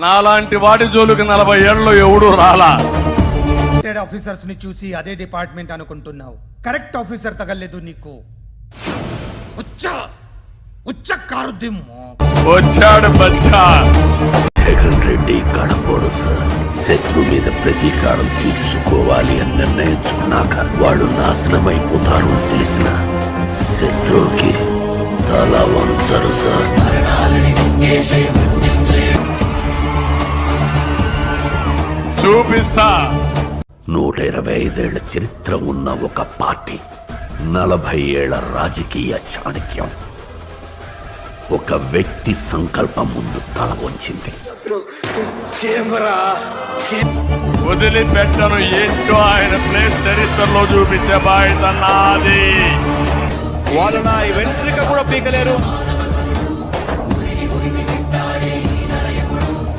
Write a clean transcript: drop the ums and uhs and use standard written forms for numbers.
నాలాంటి వాడి జోలికి 40 ఏళ్ళు ఎవడు రాలా. ఆఫీసర్స్ ని చూసి అదే డిపార్ట్మెంట్ అనుకుంటున్నావు. కరెక్ట్ ఆఫీసర్ తగలేదు నీకు. వచ్చాడు బచ్చా. జగన్ రెడ్డి కడపోడు సార్. శత్రు మీద ప్రతీకారం తీర్చుకోవాలి అని నిర్ణయించుకున్నాక వాడు నాశనమైపోతారు అని తెలిసిన శత్రువుకి తల వంచరు సార్. చూపిస్తా. 125 ఏళ్ల చరిత్ర ఉన్న ఒక పార్టీ, 40 ఏళ్ల రాజకీయ చాణక్యం, ఒక వ్యక్తి సంకల్పం ముందు తల వంచింది. వదిలిపెట్టను. ఏంటో ఆయన ప్లేస్ చరిత్రలో చూపించే బాధ్యత నాది. వాళ్ళు నా వెంట్రిక కూడా పీకలేరు.